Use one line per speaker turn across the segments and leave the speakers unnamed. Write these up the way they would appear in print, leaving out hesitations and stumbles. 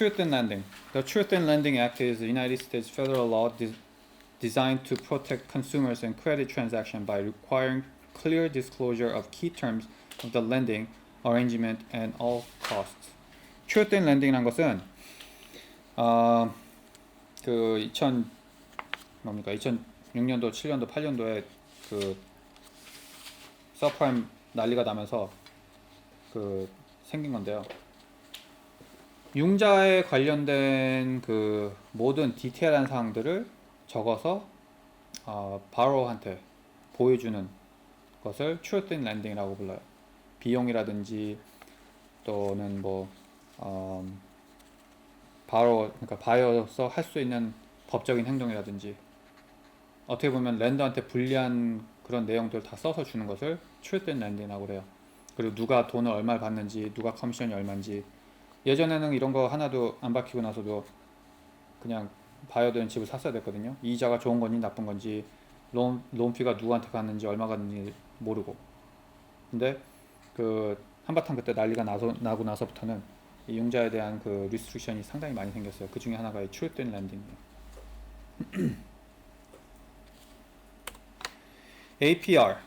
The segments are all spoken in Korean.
Truth in Lending. The Truth in Lending Act is the United States federal law designed to protect consumers and credit transactions by requiring clear disclosure of key terms of the lending arrangement and all costs. Truth in Lending이란 것은 그 2006년도, 7년도, 8년도에 그 서프라임 난리가 나면서 그 생긴 건데요. 융자에 관련된 그 모든 디테일한 사항들을 적어서 바로한테 보여주는 것을 Truth in Lending이라고 불러요. 비용이라든지 또는 뭐 그러니까 바이어로서 할 수 있는 법적인 행동이라든지 어떻게 보면 렌더한테 불리한 그런 내용들을 다 써서 주는 것을 Truth in Lending이라고 그래요. 그리고 누가 돈을 얼마를 받는지, 누가 커미션이 얼마인지. 예전에는 이런 거 하나도 안 밝히고 나서도 그냥 바이어들은 집을 샀어야 됐거든요. 이자가 좋은 건지 나쁜 건지, 론피가 누구한테 갔는지, 얼마 갔는지 모르고. 근데 그 한바탕 그때 난리가 나고 나서부터는 이 융자에 대한 그 리스트릭션이 상당히 많이 생겼어요. 그 중에 하나가 이 Truth in Lending이에요. APR.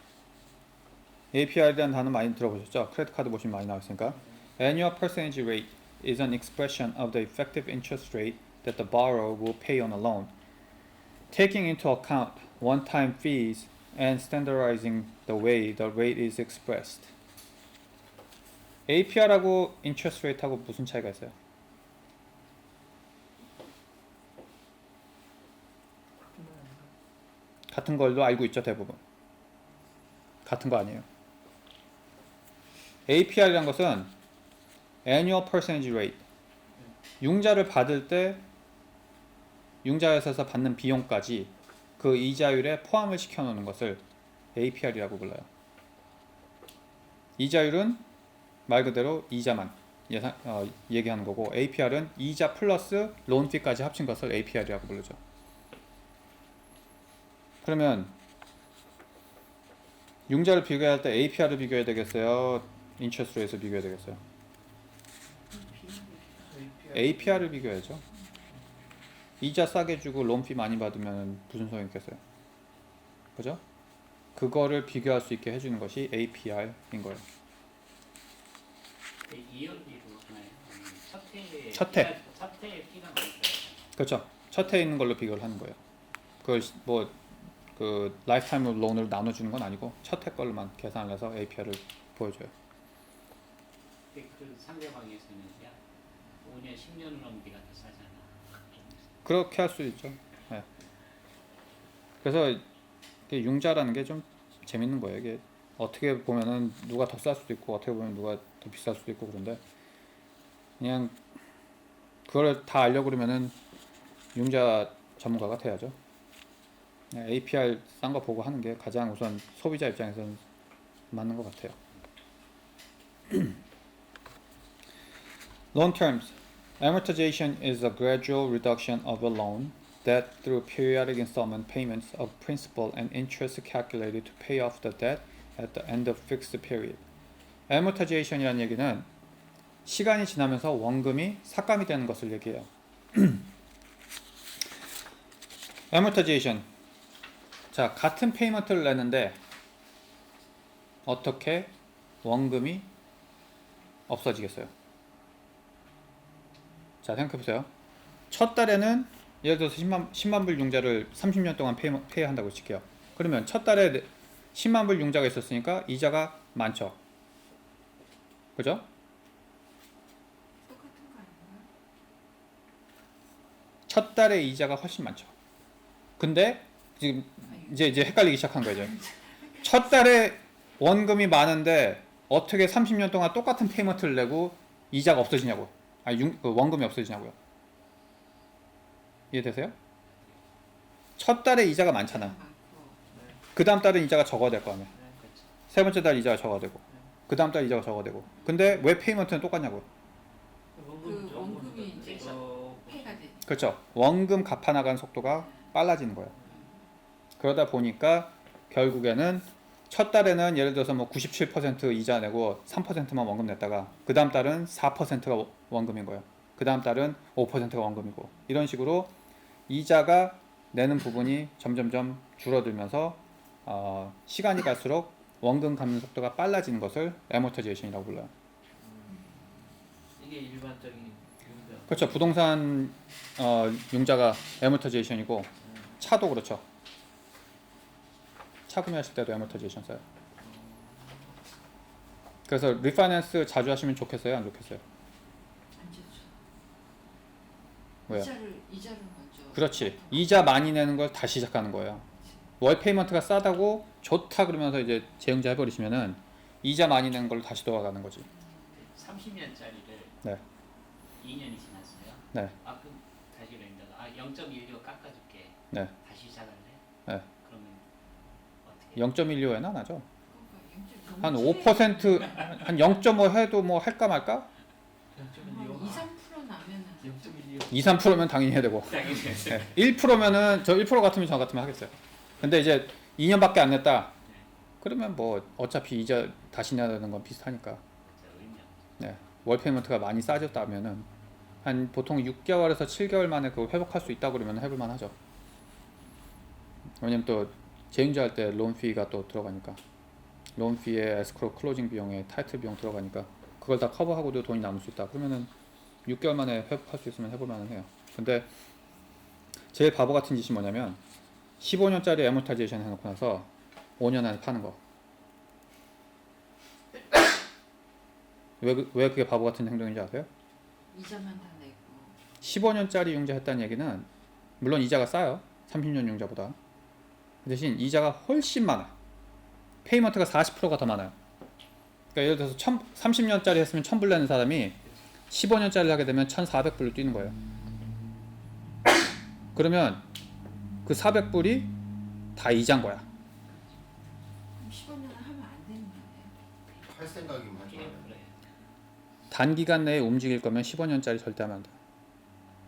APR에 대한 단어 많이 들어보셨죠? 크레딧 카드 보시면 많이 나왔으니까. Annual percentage rate is an expression of the effective interest rate that the borrower will pay on a loan, taking into account one-time fees and standardizing the way the rate is expressed. APR하고 interest rate하고 무슨 차이가 있어요? 같은 걸로 알고 있죠, 대부분. 같은 거 아니에요. APR이란 것은 Annual Percentage Rate. 융자를 받을 때 융자회사에서 받는 비용까지 그 이자율에 포함을 시켜놓는 것을 APR이라고 불러요. 이자율은 말 그대로 이자만 얘기하는 거고, APR은 이자 플러스 론피까지 합친 것을 APR이라고 부르죠. 그러면 융자를 비교할 때 APR을 비교해야 되겠어요? 인트레스트 레이트를 비교해야 되겠어요? APR을 비교해야죠. 이자 싸게 주고 론피 많이 받으면 무슨 소용이 있겠어요? 그죠? 그거를 비교할 수 있게 해주는 것이 APR인 거예요.
이연비로 하나요?
첫 해.
첫 해에 피가 많아요.
그렇죠. 첫 해에 있는 걸로 비교를 하는 거예요. 그걸 뭐 그 라이프타임 론을 나눠주는 건 아니고 첫 해 걸로만 계산을 해서 APR을 보여줘요.
그 상대방에서는 야 5년 10년 론비가 더 싸잖아.
그렇게 할 수 있죠. 네. 그래서 융자라는 게 좀 재밌는 거예요. 이게 어떻게 보면은 누가 더 쌀 수도 있고 어떻게 보면 누가 더 비쌀 수도 있고 그런데 그냥 그걸 다 알려고 그러면은 융자 전문가가 돼야죠. APR 싼 거 보고 하는 게 가장 우선 소비자 입장에서는 맞는 것 같아요. Loan terms. Amortization is a gradual reduction of a loan debt through periodic installment payments of principal and interest calculated to pay off the debt at the end of fixed period. Amortization이라는 얘기는 시간이 지나면서 원금이 삭감이 되는 것을 얘기해요. Amortization. 자, 같은 페이먼트를 내는데 어떻게 원금이 없어지겠어요? 자, 생각해보세요. 첫 달에는 예를 들어서 10만 불 융자를 30년 동안 페이한다고 칠게요. 그러면 첫 달에 10만 불 융자가 있었으니까 이자가 많죠. 그죠?
똑같은 거 아닌가요?
첫 달에 이자가 훨씬 많죠. 근데 지금 이제 헷갈리기 시작한 거죠. 첫 달에 원금이 많은데 어떻게 30년 동안 똑같은 페이먼트를 내고 이자가 없어지냐고. 원금이 없어지냐고요. 이해되세요? 첫 달에 이자가 많잖아. 그 다음 달은 이자가 적어야 될 거 아니야. 세 번째 달 이자가 적어야 되고, 그 다음 달 이자가 적어야 되고. 근데 왜 페이먼트는 똑같냐고요.
그 원금이 이제 페이가 되지.
그렇죠. 원금 갚아나가는 속도가 빨라지는 거예요. 그러다 보니까 결국에는 첫 달에는 예를 들어서 뭐 97% 이자 내고 3%만 원금 냈다가 그 다음 달은 4%가 원금인 거예요. 그 다음 달은 5%가 원금이고 이런 식으로 이자가 내는 부분이 점점점 줄어들면서 시간이 갈수록 원금 갚는 속도가 빨라지는 것을 애모터제이션이라고 불러요.
이게 일반적인 융자.
그렇죠. 부동산 융자가 애모터제이션이고 차도 그렇죠. 차 구매하실 때도 애모터제이션 써요. 그래서 리파이낸스 자주 하시면 좋겠어요, 안 좋겠어요?
안 좋죠.
왜요?
이자를 먼저.
그렇지. 이자 많이 내는 걸 다시 시작하는 거예요. 월 페이먼트가 싸다고 좋다 그러면서 이제 재융자 해버리시면은 이자 많이 내는 걸로 다시 돌아가는 거지.
30년짜리를
네.
2년이 지났어요.
네.
아 그럼 다시 렌더가 0.16 깎아줄게.
네.
다시 시작할래?
네.
그러면 어떻게?
0.15에나 나죠.
그러니까
한 5%, 한 0.5 해도 뭐 할까 말까?
0.12요.
2~3% 나면은
0.12요.
2, 3%면 당연히 해야 되고.
당연히
네. 1%면은 저 1% 같으면 저 같으면 하겠어요. 근데 이제 2년밖에 안 냈다. 그러면 뭐 어차피 이자 다시 내야 되는 건 비슷하니까.
의미
네. 월 페이먼트가 많이 싸졌다면은 한 보통 6개월에서 7개월 만에 그걸 회복할 수 있다 그러면 해볼 만하죠. 왜냐면 또 재융자 할 때 론 피가 또 들어가니까. 론 피에 에스크로 클로징 비용에 타이틀 비용 들어가니까 그걸 다 커버하고도 돈이 남을 수 있다. 그러면은 6개월 만에 회복할 수 있으면 해볼 만은 해요. 근데 제일 바보 같은 짓이 뭐냐면 15년짜리 애모타이제이션 해놓고 나서 5년 안에 파는 거. 왜 그게 바보 같은 행동인지 아세요?
이자만 다 내고.
15년짜리 융자 했다는 얘기는 물론 이자가 싸요. 30년 융자보다. 그 대신 이자가 훨씬 많아. 페이먼트가 40%가 더 많아요. 그러니까 예를 들어서 30년짜리 했으면 1000불 내는 사람이 15년짜리 하게 되면 1400불로 뛰는 거예요. 그러면 그 400불이 다 이자인 거야.
그럼 15년을 하면 안 되는 거예요.
할 생각이면 하지
없어요.
말아요.
그래.
단기간 내에 움직일 거면 15년짜리 절대 하면 안 돼요.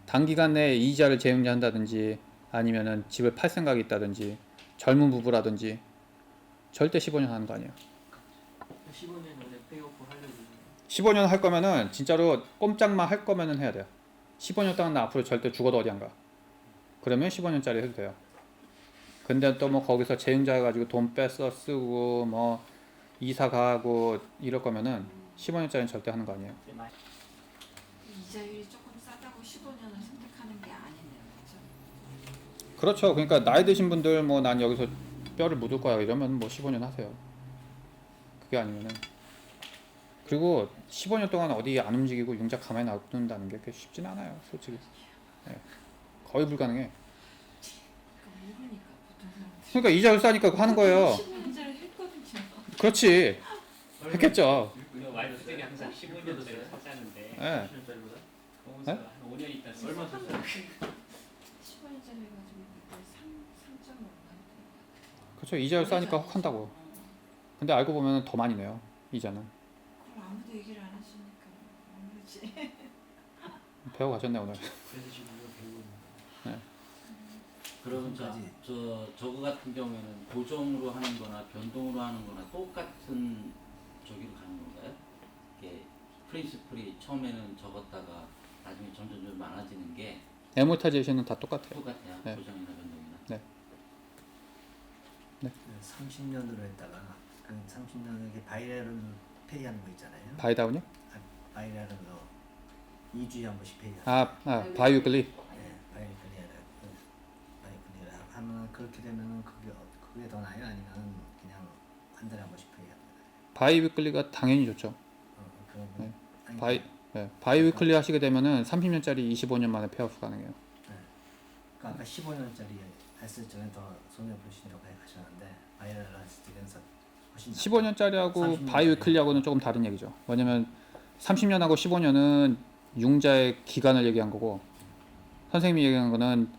단기간 내에 이자를 재융자한다든지 아니면은 집을 팔 생각이 있다든지 젊은 부부라든지 절대 15년 하는 거 아니에요.
15년 원래 페이오프 하려고.
15년 할 거면은 진짜로 꼼짝만 할 거면은 해야 돼요. 15년 동안 나 앞으로 절대 죽어도 어디 안 가. 그러면 15년짜리 해도 돼요. 근데 또 뭐 거기서 재융자 해가지고 돈 뺏어 쓰고 뭐 이사 가고 이럴 거면은 15년짜리는 절대 하는 거 아니에요.
근데 마-
이자율이 조금 싸다고 15년을 선택하는 게 아니네요. 그렇죠?
그렇죠. 그러니까 나이 드신 분들 뭐 난 여기서 뼈를 묻을 거야 이러면 뭐 15년 하세요. 그게 아니면은 그리고 15년 동안 어디 안 움직이고 융자 가만히 놔둔다는 게 그렇게 쉽진 않아요. 솔직히. 예. 거의 불가능해.
그러니까 모르니까 보통 사람들이.
그러니까 이자율 싸니까 그거 하는 거예요.
15년짜리 했거든요.
그렇지. 했겠죠.
그 와이프들이 항상 15년짜리 사자는데
예.
15년짜리보다?
거기서
네?
한 5년 있다 쓰
얼마 줬어요?
15년짜리 해가지고 그때 3.5만 원.
그렇죠. 이자율 싸니까 혹한다고. 근데 알고 보면 더 많이 내요. 이자는.
그걸 아무도 얘기를 안 해주니까 모르지.
배워가셨네 오늘.
그래서 지금 이거 배우고 있는
그러면 저거 같은 경우에는 고정으로 하는 거나 변동으로 하는 거나 똑같은 저기로 가는 건가요? 이게 프린시플이 처음에는 적었다가 나중에 점점 좀 많아지는 게
애모타이제이션은 다 똑같아요.
똑같아요.
네.
고정이나 변동이나.
네.
30년으로 했다가 그 30년 이게 바이랄을 페이하는 거 있잖아요.
바이다운이요?
바이랄은 2주에 한 번씩 페이하는.
바이위클리.
네, 바이클리라 하면 그렇게 되면은 그게 더 나아요? 아니면 그냥 한 달에 한 번씩 페이하는 거예요?
바이위클리가 당연히 좋죠.
그러면
네.
아니,
바이위클리 하시게 되면은 30년짜리 25년 만에 페어프 가능해요.
그러니까 아까 15년짜리 했을 적에 더 손해 보신다고 하셨는데 바이랄을 했을 때는 훨씬
15년짜리하고
30년짜리.
바이위클리하고는 조금 다른 얘기죠. 왜냐면 30년하고 15년은 융자의 기간을 얘기한 거고 선생님이 얘기한 거는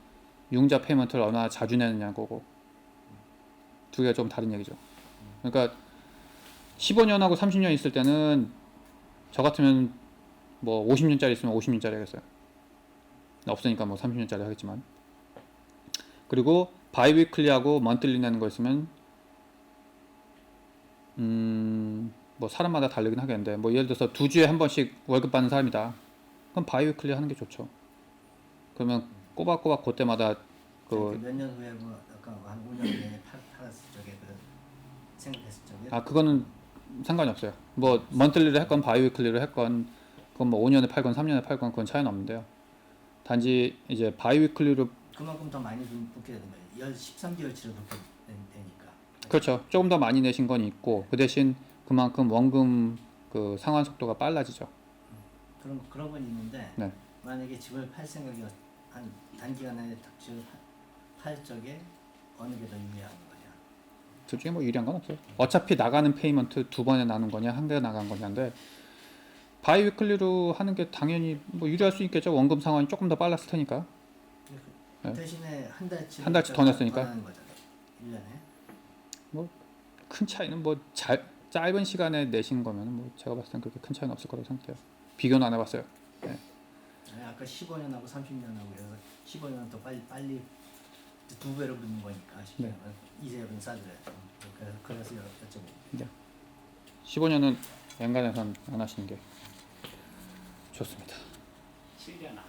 융자 페이먼트를 얼마나 자주 내느냐 거고 두 개가 좀 다른 얘기죠. 그러니까 15년하고 30년 있을 때는 저 같으면 뭐 50년짜리 있으면 50년짜리 하겠어요. 없으니까 뭐 30년짜리 하겠지만. 그리고 바이위클리하고 먼틀리 내는 거 있으면 뭐 사람마다 다르긴 하겠는데 뭐 예를 들어서 2주에 한 번씩 월급 받는 사람이다. 그럼 바이위클리 하는 게 좋죠. 그러면 꼬박꼬박 그때마다 그
몇년 후에 뭐 아까 한 5년 내에 팔았을 적에 그 생각했을 적에
아 그거는 상관이 없어요. 뭐 먼틀리를 했건 바이위클리를 했건 그건 뭐 5년에 팔건 3년에 팔건 그건 차이는 없는데요. 단지 이제 바이위클리로
그만큼 더 많이 붙게 되는 거예요. 13개월치로 붙게 되니까.
그렇죠. 조금 더 많이 내신 건 있고 그 대신 그만큼 원금 그 상환 속도가 빨라지죠.
그런 건 있는데
네.
만약에 집을 팔 생각이 한 단기간에 집을 팔 적에 어느 게 더 유리한 거냐?
둘 중에 뭐 유리한 건 없어요. 어차피 나가는 페이먼트 두 번에 나눈 거냐 한 개에 나간 거냐인데 바이위클리로 하는 게 당연히 뭐 유리할 수 있겠죠. 원금 상환이 조금 더 빨랐을 테니까. 네.
대신에 한 달치
한 달치 더 냈으니까.
하는 거잖아요. 1년에.
큰 차이는 뭐 짧은 시간에 내신 거면 뭐 제가 봤을 땐 그렇게 큰 차이는 없을 거라고 생각해요. 비교는 안 해봤어요.
아니, 아까 15년하고 30년하고 그래서 15년은 더 빨리 두 배로 붙는 거니까 10년은 이세율은 싸들어야죠. 그래서 여쭤보고.
15년은 연간에선 안 하시는 게 좋습니다.
7년 안.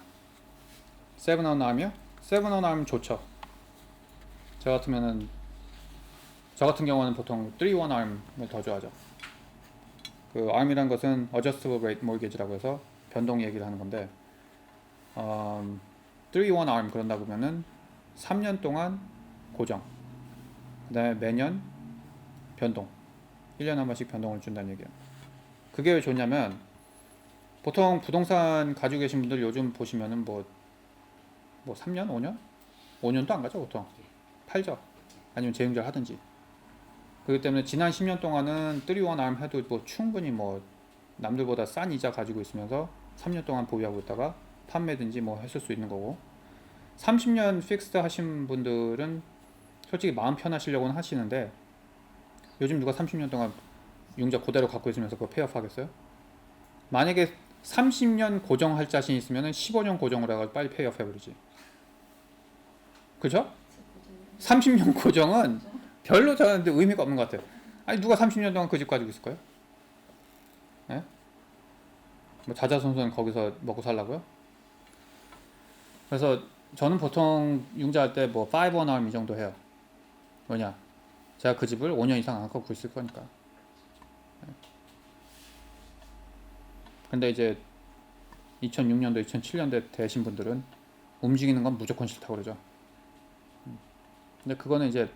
세븐온 아임이요? 세븐온 아임 좋죠. 저 같은 경우는 보통 3-1 아임을 더 좋아하죠. 그 아임이란 것은 Adjustable Rate Mortgage라고 해서 변동 얘기를 하는 건데 3-1 아임 그런다 보면은 3년 동안 고정 그 다음에 매년 변동 1년에 한 번씩 변동을 준다는 얘기예요. 그게 왜 좋냐면 보통 부동산 가지고 계신 분들 요즘 보시면은 뭐 3년? 5년? 5년도 안 가죠 보통. 팔죠. 아니면 재융자를 하든지. 그렇기 때문에 지난 10년 동안은 3-1 아임 해도 뭐 충분히 뭐 남들보다 싼 이자 가지고 있으면서 3년 동안 보유하고 있다가 판매든지 뭐 했을 수 있는 거고 30년 픽스드 하신 분들은 솔직히 마음 편하시려고는 하시는데 요즘 누가 30년 동안 융자 그대로 갖고 있으면서 그거 페이오프 하겠어요? 만약에 30년 고정할 자신 있으면 15년 고정을 해가지고 빨리 페이오프 해버리지. 그죠? 30년 고정은 별로 저한테 의미가 없는 것 같아요. 아니 누가 30년 동안 그 집 가지고 있을 거예요? 네? 뭐 자자손손 거기서 먹고 살라고요? 그래서 저는 보통 융자할 때 뭐 5-1 아임 이 정도 해요. 뭐냐? 제가 그 집을 5년 이상 안 갖고 있을 거니까. 근데 이제 2006년도, 2007년도에 되신 분들은 움직이는 건 무조건 싫다고 그러죠. 근데 그거는 이제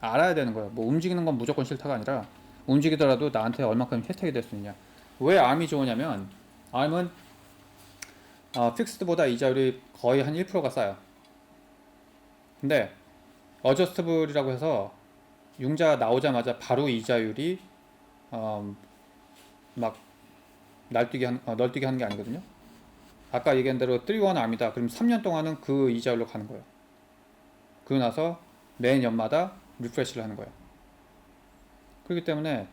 알아야 되는 거예요. 뭐 움직이는 건 무조건 싫다가 아니라 움직이더라도 나한테 얼마큼 혜택이 될 수 있냐. 왜 암이 좋으냐면 암은 픽스드보다 이자율이 거의 한 1%가 싸요. 근데 어저스트블이라고 해서 융자 나오자마자 바로 이자율이 막 널뛰게 하는 게 아니거든요. 아까 얘기한 대로 3-1 암이다. 그럼 3년 동안은 그 이자율로 가는 거예요. 그러고 나서 매년마다 리프레시를 하는 거예요. 그렇기 때문에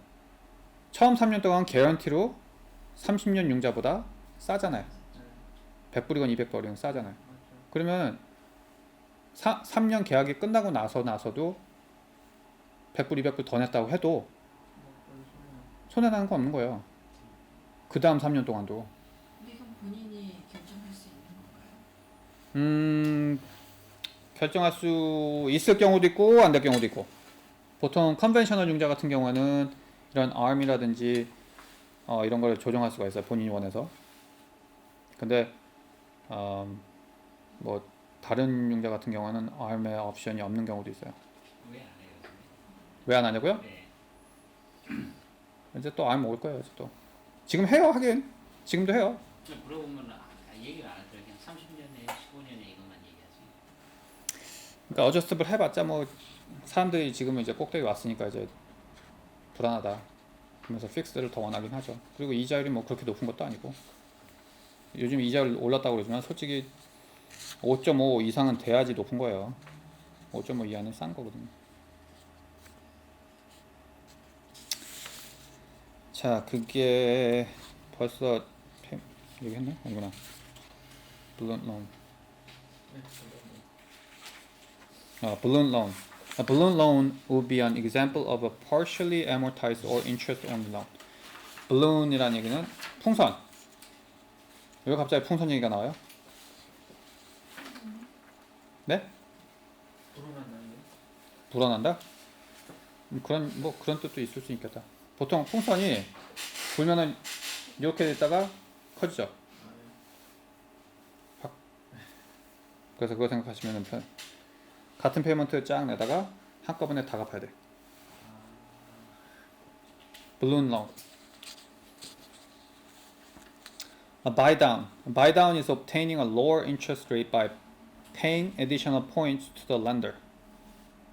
처음 3년 동안 개런티로 30년 융자보다 싸잖아요. 100불이건 200불이건 싸잖아요. 그러면 3년 계약이 끝나고 나서도 100불, 200불 더 냈다고 해도 손해나는 거 없는 거예요. 그 다음 3년 동안도.
근데 이건 본인이 결정할 수 있는 건가요?
결정할 수 있을 경우도 있고 안 될 경우도 있고. 보통 컨벤셔널 융자 같은 경우에는 이런 ARM이라든지 이런 걸 조정할 수가 있어요. 본인이 원해서. 근데 뭐 다른 융자 같은 경우는 ARM의 옵션이 없는 경우도 있어요.
왜 안 해요?
왜 안 하냐고요?
네.
이제 또 ARM 올 거예요. 또 지금 해요. 하긴 지금도 해요.
물어보면 얘기를 안 하더라고요. 그냥 30년에 15년에 이것만 얘기하지.
그러니까 어저스트블 해봤자 뭐 사람들이 지금은 이제 꼭대기 왔으니까 이제 불안하다. 그러면서 픽스를 더 원하긴 하죠. 그리고 이자율이 뭐 그렇게 높은 것도 아니고 요즘 이자율 올랐다고 그러지만 솔직히 5.5 이상은 돼야지 높은 거예요. 5.5 이하는 싼 거거든요. 자, 그게 벌써 얘기했나? 아니구나. balloon loan. Balloon loan. A balloon loan would be an example of a partially amortized or interest-only loan. balloon이라는 얘기는 풍선. 왜 갑자기 풍선 얘기가 나와요? 네?
불어난다는 게?
불어난다? 그런 뜻도 있을 수 있겠다. 보통 풍선이 불면은 이렇게 됐다가 커지죠.
아,
그래서 그거 생각하시면 같은 페이먼트 쫙 내다가 한꺼번에 다 갚아야 돼. balloon loan. A buy down. A buy down is obtaining a lower interest rate by paying additional points to the lender.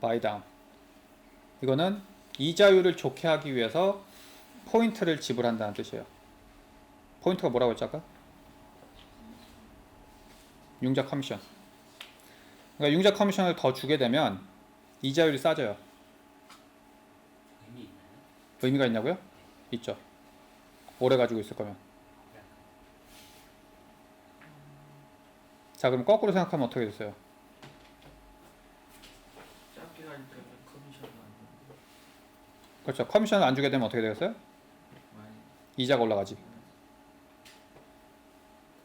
buy down. 이거는 이자율을 좋게 하기 위해서 포인트를 지불한다는 뜻이에요. 포인트가 뭐라고 했죠 아까? 융자 커미션. 그러니까 융자 커미션을 더 주게 되면 이자율이 싸져요.
의미 있나요?
의미가 있냐고요? 있죠. 오래 가지고 있을 거면. 자, 그럼 거꾸로 생각하면 어떻게 됐어요?
짧게 갈 때는 커미션도 안 되는데
그렇죠. 커미션을 안 주게 되면 어떻게 되겠어요?
많이
이자가 올라가지.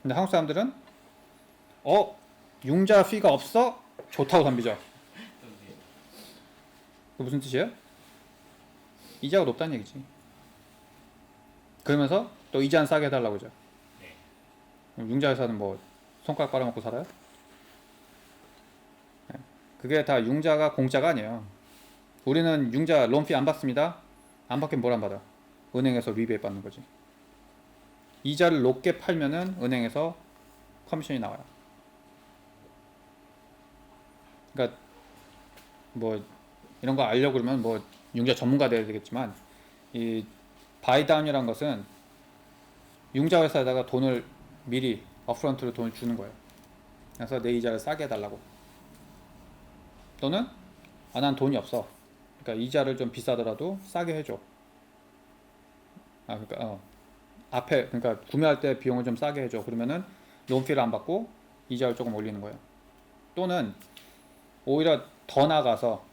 근데 한국 사람들은 융자 피가 없어? 좋다고 덤비죠. 그 무슨 뜻이에요? 이자가 높다는 얘기지. 그러면서 또 이자는 싸게 해달라고 하죠.
네.
그럼 융자 회사는 뭐 손가락 빨아먹고 살아요? 네. 그게 다 융자가 공짜가 아니에요. 우리는 융자 론피 안 받습니다. 안 받긴 뭘 안 받아? 은행에서 리베이트 받는 거지. 이자를 높게 팔면은 은행에서 커미션이 나와요. 그러니까 뭐 이런 거 알려고 그러면 뭐 융자 전문가 돼야 되겠지만 이 바이다운이라는 것은 융자 회사에다가 돈을 미리 업프런트로 돈을 주는 거예요. 그래서 내 이자를 싸게 해달라고. 또는 난 돈이 없어. 그러니까 이자를 좀 비싸더라도 싸게 해줘. 앞에 그러니까 구매할 때 비용을 좀 싸게 해줘. 그러면은 론피를 안 받고 이자를 조금 올리는 거예요. 또는 오히려 더 나가서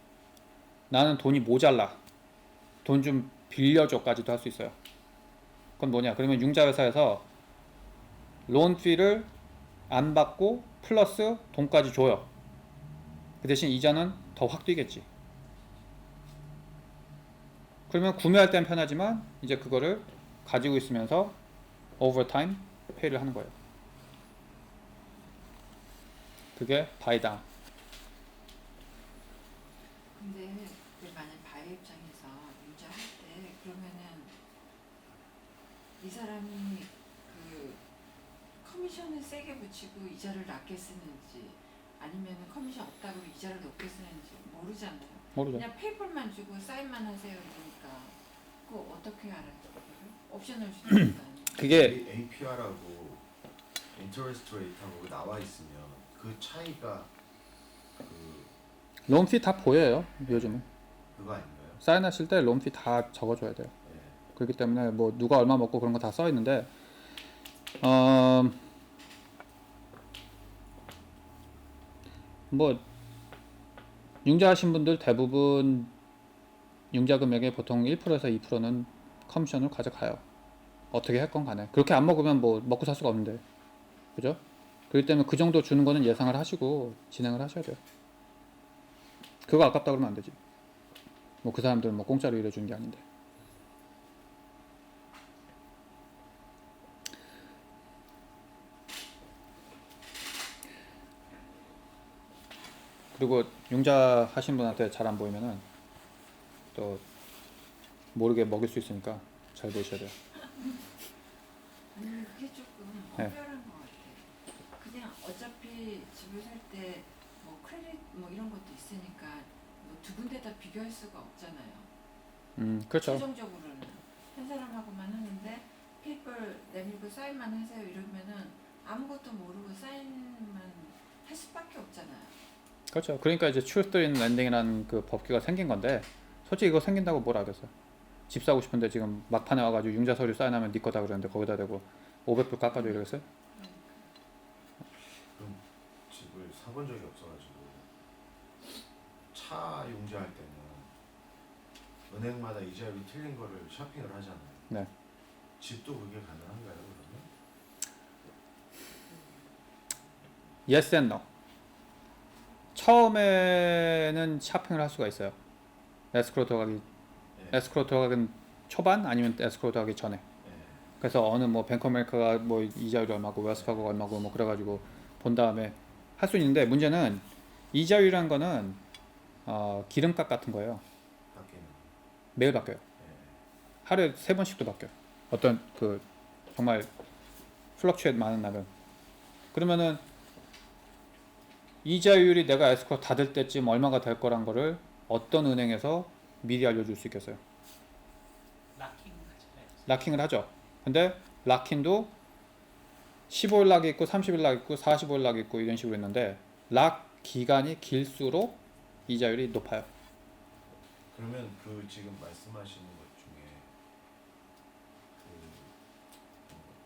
나는 돈이 모자라. 돈 좀 빌려줘까지도 할 수 있어요. 그건 뭐냐? 그러면 융자 회사에서 론피를 안 받고 플러스 돈까지 줘요. 그 대신 이자는 더 확 뛰겠지. 그러면 구매할 땐 편하지만 이제 그거를 가지고 있으면서 오버타임 페이를 하는 거예요. 그게 바이다운.
근데 만약 바이 입장에서 융자할 때 그러면은 이 사람이 그 커미션을 세게 붙이고 이자를 낮게 쓰는지 아니면은 커미션 없다고 이자를 높게 쓰는지 모르잖아요.
모르죠.
그냥 페이퍼만 주고 사인만 하세요 이러니까 그거 어떻게 알아요? 옵션을 주니까.
그게
APR하고 인터레스트 레이트하고 나와 있으면 그 차이가
론피 다 보여요. 요즘은
그거 아닌가요?
사인하실 때 론피 다 적어줘야 돼요.
네.
그렇기 때문에 뭐 누가 얼마 먹고 그런 거 다 써 있는데 뭐 융자하신 분들 대부분 융자 금액의 보통 1%에서 2%는 커미션을 가져가요. 어떻게 할 건 간에. 그렇게 안 먹으면 뭐 먹고 살 수가 없는데. 그죠? 그렇기 때문에 그 정도 주는 거는 예상을 하시고 진행을 하셔야 돼요. 그거 아깝다 그러면 안 되지. 뭐 그 사람들은 뭐 공짜로 일해주는 게 아닌데. 그리고 융자 하신 분한테 잘 안 보이면은 또 모르게 먹일 수 있으니까 잘 보셔야 돼요.
아니 그게 조금
네.
특별한 것 같아. 그냥 어차피 집을 살 때 뭐 크레딧 뭐 이런 것도 있으니까 뭐 두 군데 다 비교할 수가 없잖아요.
그렇죠.
최종적으로는 한 사람하고만 하는데 페이퍼 내밀고 사인만 하세요 이러면은 아무것도 모르고 사인만 할 수밖에 없잖아요.
그렇죠. 그러니까 이제 truth in lending이라는 그 법규가 생긴 건데 솔직히 이거 생긴다고 뭘 알겠어요. 집 사고 싶은데 지금 막판에 와가지고 융자 서류 사인하면 네 거다 그러는데 거기다 대고 500불 깎아줘 이러겠어요?
그럼 집을 사본 적이 없어가지고 차 융자할 때는 은행마다 이자율이 틀린 거를 쇼핑을 하잖아요.
네.
집도 그게 가능한가요, 그러면?
yes and no. 처음에는 샤핑을 할 수가 있어요. 에스크로 들어가기
예.
에스크로 들어가기 초반 아니면 에스크로 들어가기 전에.
예.
그래서 어느 뭐 뱅크 아메리카가 뭐 이자율이 얼마고 웰스파고가 얼마고 뭐 그래가지고 본 다음에 할 수 있는데 문제는 이자율이라는 거는 기름값 같은 거예요.
바뀌는.
매일 바뀌어요.
예.
하루에 3번씩도 바뀌어요. 어떤 그 정말 플럭츄에이트 많은 날은. 그러면은 이자율이 내가 에스크로 닫을 때쯤 얼마가 될 거란 거를 어떤 은행에서 미리 알려줄 수 있겠어요?
락킹 같이 해야지.
락킹을 하죠. 근데 락킹도 15일 락 있고 30일 락 있고 45일 락 있고 이런 식으로 있는데 락 기간이 길수록 이자율이 높아요.
그러면 그 지금 말씀하시는 것 중에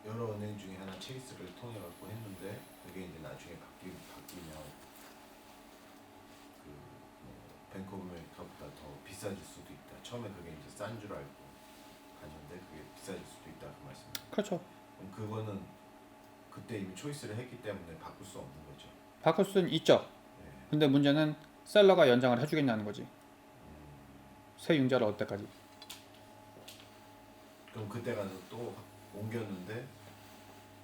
그 여러 은행 중에 하나 체이스를 통해 갖고 했는데 그게 이제 나중에 바뀌면 그뭐 뱅크 오브 아메리카보다 더 비싸질 수도 있다. 처음에 그게 이제 싼 줄 알고 갔는데 그게 비싸질 수도 있다 그 말씀이에요.
그렇죠.
그럼 그거는 그때 이미 초이스를 했기 때문에 바꿀 수 없는 거죠.
바꿀 수는 있죠.
네.
근데 문제는 셀러가 연장을 해주겠냐는 거지. 새 융자를 얻을 때까지.
그럼 그때 가서 또 옮겼는데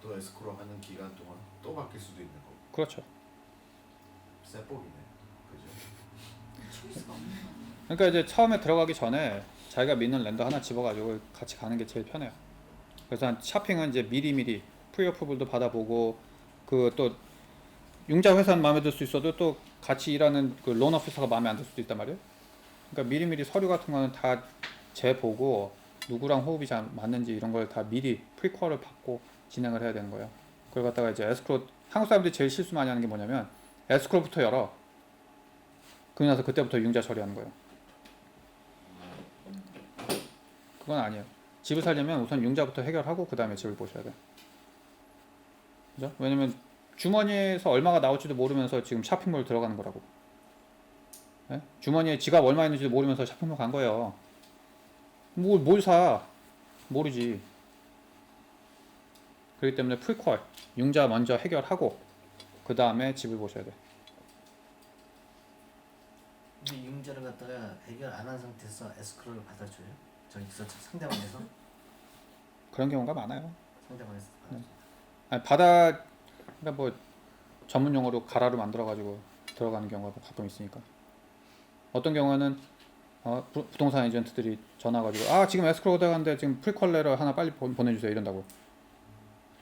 또 에스크로 하는 기간 동안 또 바뀔 수도 있는 거고.
그렇죠.
세법이네. 그죠?
초이스가 없는 거예요.
그러니까 이제 처음에 들어가기 전에 자기가 믿는 랜더 하나 집어가지고 같이 가는 게 제일 편해요. 그래서 한 샤핑은 이제 미리미리 프리어프블도 받아보고 그 또 융자 회사는 마음에 들 수 있어도 또 같이 일하는 그 론 오피서가 마음에 안 들 수도 있단 말이에요. 그러니까 미리미리 서류 같은 거는 다 재보고 누구랑 호흡이 잘 맞는지 이런 걸 다 미리 프리퀄을 받고 진행을 해야 되는 거예요. 그걸 갖다가 이제 에스크로 한국 사람들이 제일 실수 많이 하는 게 뭐냐면 에스크로부터 열어. 그러고 나서 그때부터 융자 처리하는 거예요. 그건 아니에요. 집을 살려면 우선 융자부터 해결하고 그 다음에 집을 보셔야 돼. 그죠? 왜냐면 주머니에서 얼마가 나올지도 모르면서 지금 쇼핑몰 들어가는 거라고. 예? 주머니에 지갑 얼마 있는지도 모르면서 쇼핑몰 간 거예요. 뭘 사? 모르지. 그렇기 때문에 프리퀄, 융자 먼저 해결하고 그 다음에 집을 보셔야 돼.
근데 융자를 갖다가 해결 안 한 상태에서 에스크로를 받아줘요? 저기서 상대방에서?
그런 경우가 많아요.
상대방에서 받아줘요.
아니, 그러니까 뭐 전문 용어로 가라로 만들어가지고 들어가는 경우가 가끔 있으니까. 어떤 경우는 부동산 에이전트들이 전화 가지고 지금 에스크로 들어가는데 지금 프리퀄레를 하나 빨리 보내주세요 이런다고.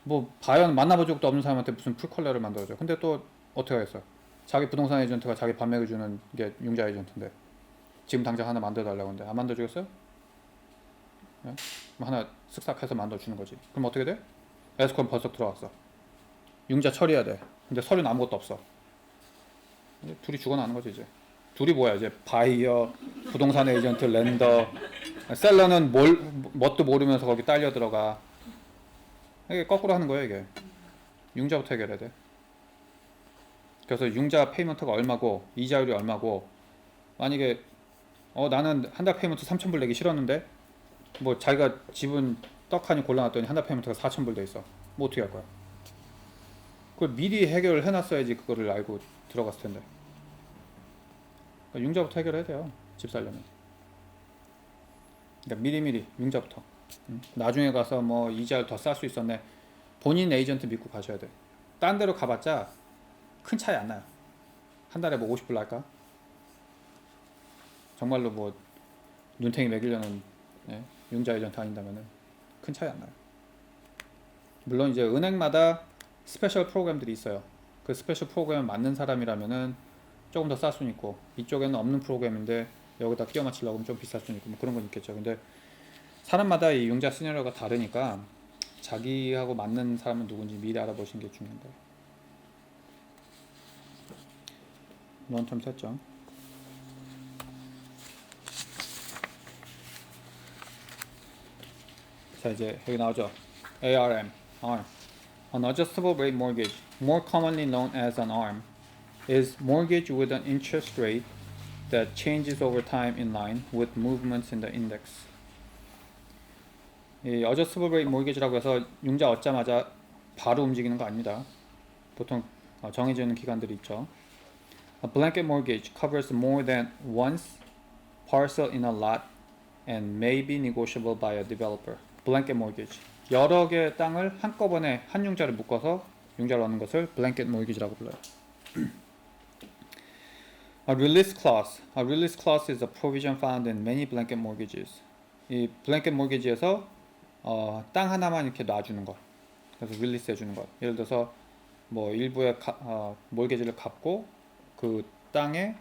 뭐 바이오는 만나본 적도 없는 사람한테 무슨 프리퀄레를 만들어줘. 근데 또 어떻게 하겠어요? 자기 부동산 에이전트가 자기 반맥을 주는 게 융자 에이전트인데 지금 당장 하나 만들어달라고 하는데 안 만들어주겠어요? 네? 하나 쓱싹해서 만들어주는 거지. 그럼 어떻게 돼? 에스크로 벌써 들어왔어. 융자 처리해야 돼. 근데 서류는 아무것도 없어. 이제 둘이 죽어나는 거지 이제. 둘이 뭐야 이제 바이어, 부동산 에이전트, 랜더, 셀러는 뭣도 모르면서 거기 딸려 들어가. 이게 거꾸로 하는 거예요 이게. 융자부터 해결해야 돼. 그래서 융자 페이먼트가 얼마고 이자율이 얼마고 만약에 나는 한 달 페이먼트 3,000불 내기 싫었는데 뭐 자기가 집은 떡하니 골라놨더니 한 달 페이먼트가 4,000불 돼 있어. 뭐 어떻게 할 거야? 그걸 미리 해결을 해놨어야지 그거를 알고 들어갔을 텐데. 그러니까 융자부터 해결해야 돼요. 집 살려면. 그러니까 미리미리 융자부터. 나중에 가서 뭐 이자를 더 쌀 수 있었네. 본인 에이전트 믿고 가셔야 돼. 딴 데로 가봤자 큰 차이 안 나요. 한 달에 뭐 50불 날까? 정말로 뭐 눈탱이 먹이려는 융자 에이전트 아닌다면은 큰 차이 안 나요. 물론 이제 은행마다 스페셜 프로그램들이 있어요. 그 스페셜 프로그램 맞는 사람이라면은 조금 더 쌀 수는 있고 이쪽에는 없는 프로그램인데 여기다 끼워 맞추려고 하면 좀 비쌀 수는 있고 뭐 그런 건 있겠죠. 근데 사람마다 이 융자 시나리오가 다르니까 자기하고 맞는 사람은 누군지 미리 알아보시는 게 중요한 거예요. 런텀 설정. 자 이제 여기 나오죠. ARM, ARM. An adjustable rate mortgage, more commonly known as an ARM, is mortgage with an interest rate that changes over time in line with movements in the index. 이 adjustable rate mortgage라고 해서 융자 얻자마자 바로 움직이는 거 아닙니다. 보통 정해지는 기간들이 있죠. A blanket mortgage covers more than one's parcel in a lot and may be negotiable by a developer. Blanket mortgage. 여러 개의 땅을 한꺼번에 한 융자를 묶어서 융자를 얻는 것을 blanket mortgage라고 불러요. A release clause. A release clause is a provision found in many blanket mortgages. 이 blanket mortgage에서 땅 하나만 이렇게 놔주는 것. 그래서 릴리스 해주는 것. 예를 들어서 뭐 일부의 몰개지를 갚고 그 땅에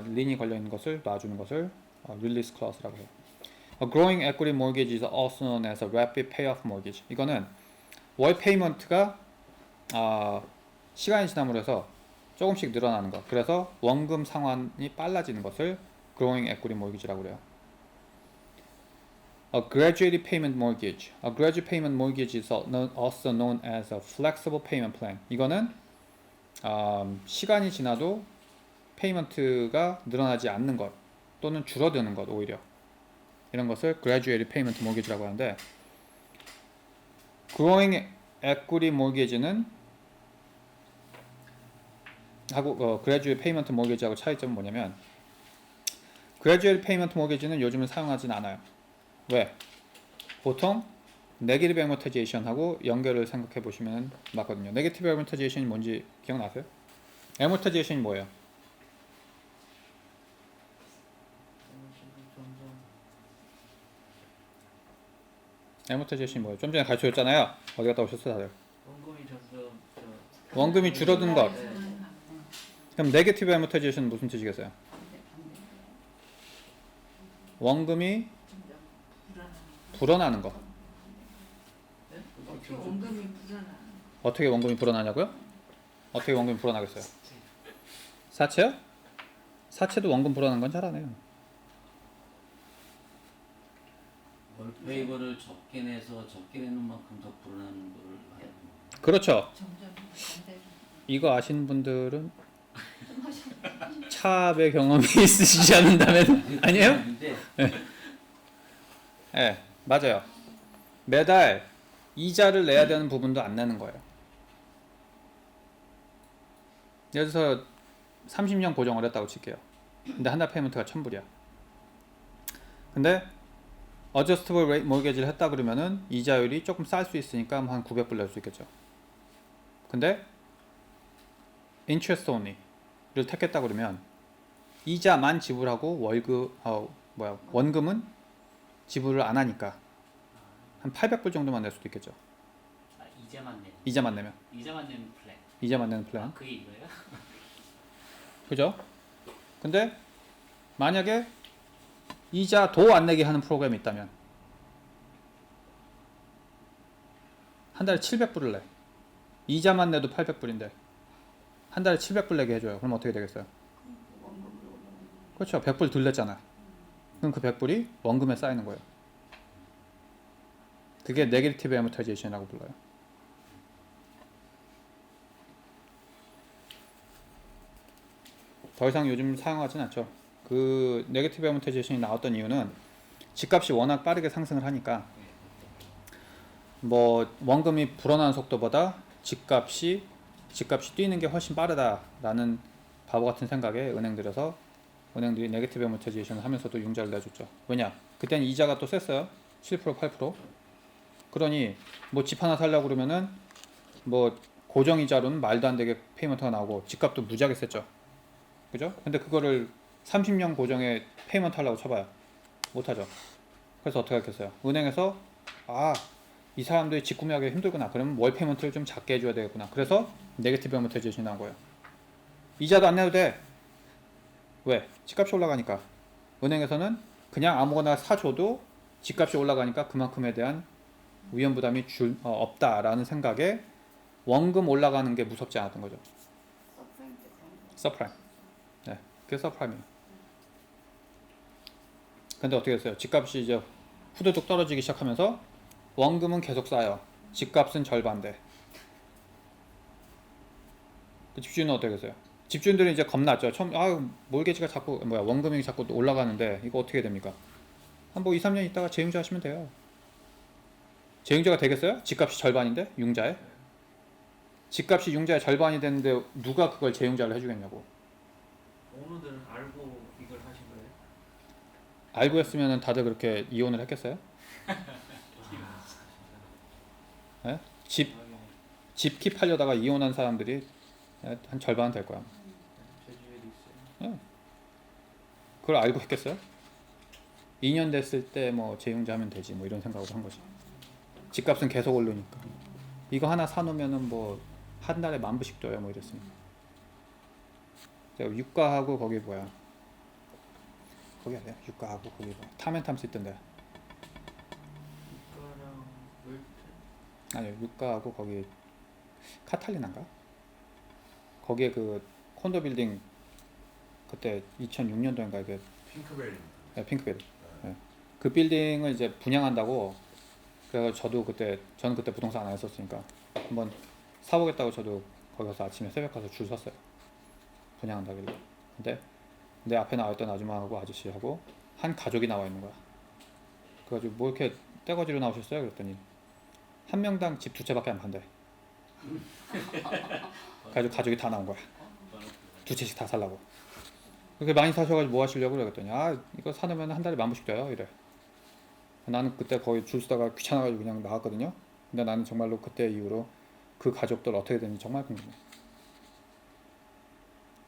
린이 걸려 있는 것을 놔주는 것을 release clause라고 해요. A growing equity mortgage is also known as a rapid payoff mortgage. 이거는 월 페이먼트가 시간이 지남으로 해서 조금씩 늘어나는 것. 그래서 원금 상환이 빨라지는 것을 growing equity mortgage라고 그래요. A graduated payment mortgage. A graduated payment mortgage is also known as a flexible payment plan. 이거는 시간이 지나도 페이먼트가 늘어나지 않는 것 또는 줄어드는 것 오히려 이런 것을 graduated payment mortgage라고 하는데 growing equity mortgage는 하고 graduated payment mortgage하고 차이점은 뭐냐면 graduated payment mortgage는 요즘은 사용하진 않아요. 왜? 보통 네게티브 애모타이제이션하고 연결을 생각해 보시면 맞거든요. 네게티브 애모타이제이션이 뭔지 기억나세요? 애모타이제이션이 뭐예요?
점점
애모타이제이션이 뭐예요? 좀 전에 가르쳐줬잖아요. 어디 갔다 오셨어요 다들?
원금이 점점
원금이 줄어드는 것.
네.
그럼 네게티브 애모타이제이션은 무슨 뜻이겠어요? 원금이 불어나는 것.
어떻게 원금이 불어나?
어떻게 원금이 불어나냐고요? 어떻게 원금이 불어나겠어요? 사채요? 사채도 원금 불어나는 건 잘하네요.
월페이버를 적게 내서 적게 내는 만큼 더 불어나는 걸 말하는 거예요.
그렇죠.
점점 반대로.
이거 아시는 분들은 차압의 경험이 있으시지 않는다면 아니에요?
근데
네, 맞아요. 매달 이자를 내야 되는 부분도 안 내는 거예요. 예를 들어서 30년 고정을 했다고 칠게요. 근데 한 달 페이먼트가 1000불이야. 근데 어저스트블 레이트 모기지를 했다 그러면은 이자율이 조금 쌀 수 있으니까 한 900불 낼 수 있겠죠. 근데 interest only를 택했다 그러면 이자만 지불하고 원금은 지불을 안 하니까 한 800불 정도만 낼 수도 있겠죠.
이자만 내는
이자만 내면
플랜.
이자만 내는 플랜.
그게 이거예요?
그죠? 근데 만약에 이자도 안 내게 하는 프로그램이 있다면 한 달에 700불을 내. 이자만 내도 800불인데 한 달에 700불 내게 해줘요. 그럼 어떻게 되겠어요? 그렇죠. 100불 덜 냈잖아요. 그럼 그 100불이 원금에 쌓이는 거예요. 그게 네게티브 애모타이제이션이라고 불러요. 더 이상 요즘 사용하진 않죠. 그 네게티브 애모타이제이션이 나왔던 이유는 집값이 워낙 빠르게 상승을 하니까 뭐 원금이 불어나는 속도보다 집값이 뛰는 게 훨씬 빠르다라는 바보 같은 생각에 은행들이 네게티브 애모타이제이션을 하면서도 융자를 내줬죠. 왜냐? 그때는 이자가 또 셌어요. 7% 8%. 그러니 뭐 집 하나 살려고 그러면은 뭐 고정 이자로는 말도 안 되게 페이먼트가 나오고 집값도 무지하게 셌죠. 그죠? 근데 그거를 30년 고정에 페이먼트 하려고 쳐봐요. 못하죠. 그래서 어떻게 하겠어요? 은행에서 이 사람들이 집 구매하기 힘들구나. 그러면 월 페이먼트를 좀 작게 해줘야 되겠구나. 그래서 네게티브 애모타이제이션이 나온 거예요. 이자도 안 내도 돼. 왜? 집값이 올라가니까. 은행에서는 그냥 아무거나 사줘도 집값이 올라가니까 그만큼에 대한 위험 부담이 없다라는 생각에 원금 올라가는 게 무섭지 않았던 거죠. 서프라임. 네, 그게 서프라임이에요. 근데 어떻게 됐어요? 집값이 이제 후두둑 떨어지기 시작하면서 원금은 계속 쌓여. 집값은 절반대. 그 집주인은 어떻게 됐어요? 집주인들은 이제 겁났죠. 처음 몰개지가 원금이 자꾸 올라가는데 이거 어떻게 됩니까? 한 뭐 2, 3년 있다가 재융자 하시면 돼요. 재융자가 되겠어요? 집값이 절반인데 융자에? 집값이 융자의 절반이 되는데 누가 그걸 재융자를 해주겠냐고.
오늘들은 알고 이걸 하신 거예요?
알고 했으면 다들 그렇게 이혼을 했겠어요? 예? 집 킵하려다가 이혼한 사람들이 한 절반은 될 거야.
제 주위에도 있어요.
그걸 알고 했겠어요? 2년 됐을 때 뭐 재융자 하면 되지 뭐 이런 생각으로 한 거지. 집값은 계속 오르니까. 이거 하나 사놓으면은 뭐 한 달에 10,000불씩 줘요 뭐 이랬으니까. 제가 유가하고 거기 뭐야? 거기 아니야? 유가하고 거기 뭐 타멘탐스 있던데.
이거랑 웰트
아니요, 유가하고 거기 카탈리나인가? 거기에 그 콘도 빌딩 그때 2006년도인가 그
핑크벨입니다.
핑크벨. 네. 그 빌딩을 이제 분양한다고. 그래서 저는 그때 부동산 안 했었으니까 한번 사보겠다고 저도 거기 가서 아침에 새벽 가서 줄 섰어요. 분양한다길래. 근데 내 앞에 나와있던 아줌마하고 아저씨하고 한 가족이 나와 있는 거야. 그래가지고 뭐 이렇게 떼거지로 나오셨어요? 그랬더니 한 명당 집 2채밖에 안 판대. 그래가지고 가족이 다 나온 거야. 2채씩 다 살라고. 그렇게 많이 사셔가지고 뭐 하시려고 그랬더니 이거 사놓으면 한 달에 10,000불씩 줘요 이래. 나는 그때 거의 줄 서다가 귀찮아가지고 그냥 나왔거든요. 근데 나는 정말로 그때 이후로 그 가족들 어떻게 되는지 정말 궁금해.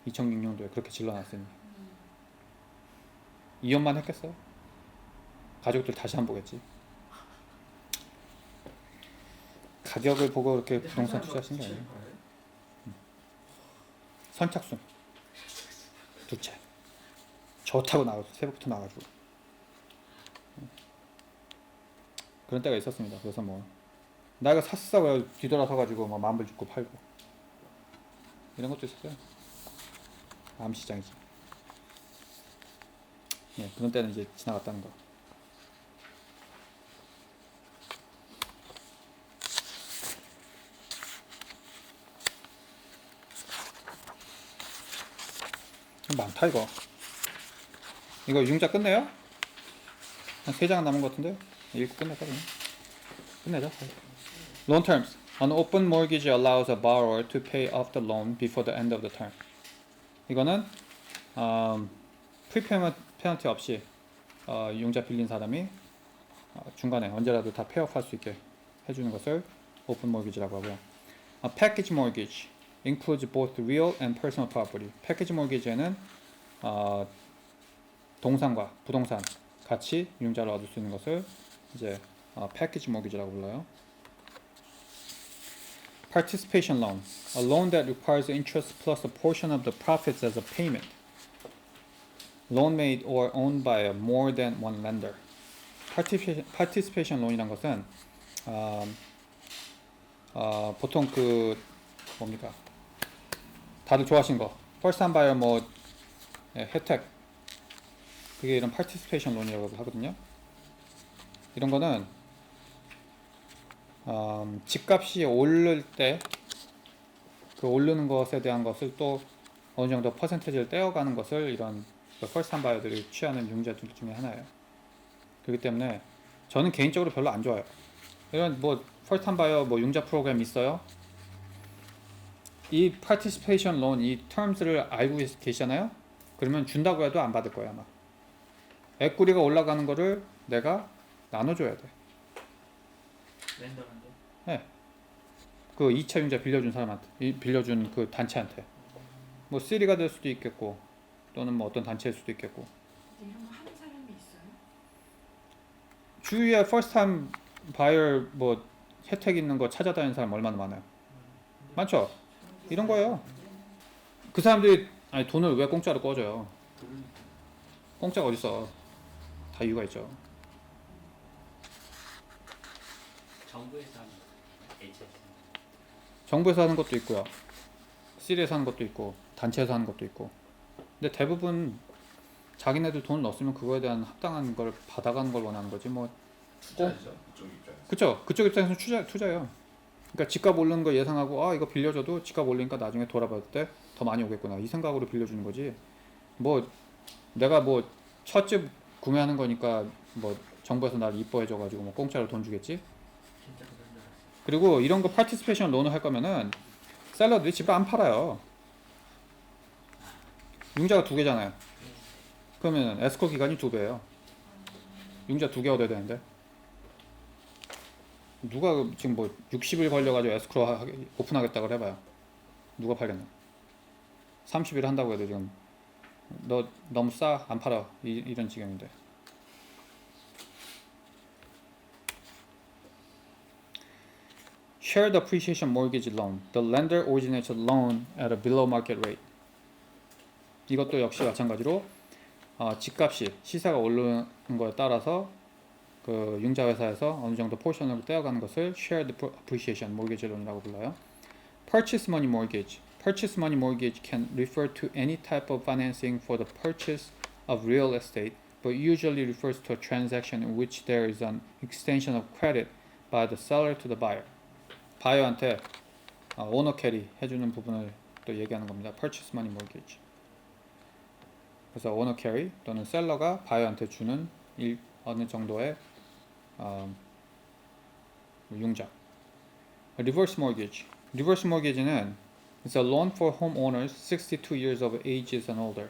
2006년도에 그렇게 질러놨으니 이혼만 했겠어요? 가족들 다시 안 보겠지. 가격을 보고 그렇게 부동산 투자하신 게 아니에요. 선착순 2채 좋다고 나가서 새벽부터 나가지고 그런 때가 있었습니다. 그래서 뭐 나 이거 샀어 그래 뒤돌아서 가지고 뭐 10,000불 주고 팔고 이런 것도 있었어요. 암시장이지. 예, 그런 때는 이제 지나갔다는 거. 많다 이거. 이거 융자 끝내요? 한 3장 남은 것 같은데? 읽고 끝낼까 그냥? 끝내자. Loan terms. An open mortgage allows a borrower to pay off the loan before the end of the term. 이거는 프리페이먼트 페널티 없이 융자 빌린 사람이 중간에 언제라도 다 페이오프 할 수 있게 해주는 것을 오픈 mortgage라고 하고요. A package mortgage includes both real and personal property. 패키지 mortgage에는 동산과 부동산 같이 융자를 얻을 수 있는 것을 이제 패키지 mortgage라고 불러요. Participation loan, a loan that requires interest plus a portion of the profits as a payment. Loan made or owned by more than one lender. Participation loan이란 것은 보통 그 뭡니까? 다들 좋아하시는 거, first time buyer 뭐 혜택, 그게 이런 participation loan이라고 하거든요. 이런 거는 집값이 오를 때 그 오르는 것에 대한 것을 또 어느 정도 퍼센테이지를 떼어가는 것을 이런 first time buyer들이 취하는 융자들 중에 하나예요. 그렇기 때문에 저는 개인적으로 별로 안 좋아요. 이런 뭐 first time buyer 뭐 융자 프로그램 있어요. 이 participation loan 이 terms를 알고 계시잖아요. 그러면 준다고 해도 안 받을 거야 아마. 에quity 올라가는 거를 내가 나눠줘야 돼.
랜덤한데.
네. 그 2차 융자 빌려준 사람한테, 빌려준 그 단체한테. 뭐 C가 될 수도 있겠고, 또는 뭐 어떤 단체일 수도 있겠고.
근데 이런 거 하는 사람이 있어요?
주위에 first time buyer 뭐 혜택 있는 거 찾아다니는 사람 얼마나 많아요? 많죠? 이런 거예요. 그 사람들이 아니 돈을 왜 공짜로 꿔줘요? 공짜가 어딨어? 다 이유가 있죠.
정부에서 하는 H에서
정부에서 하는 것도 있고요. C에서 하는 것도 있고 단체에서 하는 것도 있고. 근데 대부분 자기네들 돈을 넣었으면 그거에 대한 합당한 걸 받아가는 걸 원하는 거지 뭐.
투자죠. 그쪽 입장에서.
그쵸? 그쪽 입장에서는 투자예요. 그러니까 집값 오르는 거 예상하고 이거 빌려줘도 집값 올리니까 나중에 돌아볼 때 더 많이 오겠구나 이 생각으로 빌려주는 거지. 뭐 내가 뭐 첫 집 구매하는 거니까 뭐 정부에서 날 이뻐해줘가지고 뭐 공짜로 돈 주겠지?
진짜 그런 줄 알았어.
그리고 이런 거 파티시페이션 론을 할 거면은 셀러들이 집을 안 팔아요. 융자가 2개잖아요. 그러면 에스코 기간이 2배예요. 융자 2개 얻어야 되는데 누가 지금 뭐 60일 걸려가지고 에스크로 오픈하겠다고 해봐요. 누가 팔겠나? 30일 한다고 해도 지금 너 너무 싸 안 팔아 이런 지경인데. Shared appreciation mortgage loan. The lender originates a loan at a below market rate. 이것도 역시 마찬가지로 집값이 시세가 오르는 거에 따라서 그 융자 회사에서 어느 정도 포션을 떼어가는 것을 shared appreciation mortgage loan이라고 불러요. Purchase money mortgage. Purchase money mortgage can refer to any type of financing for the purchase of real estate, but usually refers to a transaction in which there is an extension of credit by the seller to the buyer. 바이어한테 오너 캐리 해주는 부분을 또 얘기하는 겁니다. Purchase money mortgage. 그래서 오너 캐리 또는 셀러가 바이어한테 주는 어느 정도의 융자. Reverse mortgage. Reverse mortgage는 is a loan for homeowners 62 years of ages and older.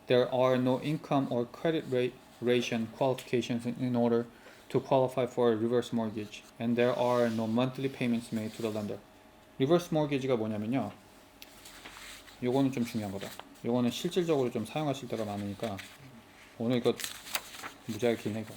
There are no income or credit ration qualifications in order to qualify for a reverse mortgage, and there are no monthly payments made to the lender. Reverse mortgage가 뭐냐면요. 요거는 좀 중요한 거다. 요거는 실질적으로 좀 사용하실 때가 많으니까 오늘 이거 무지하게 기네 이거.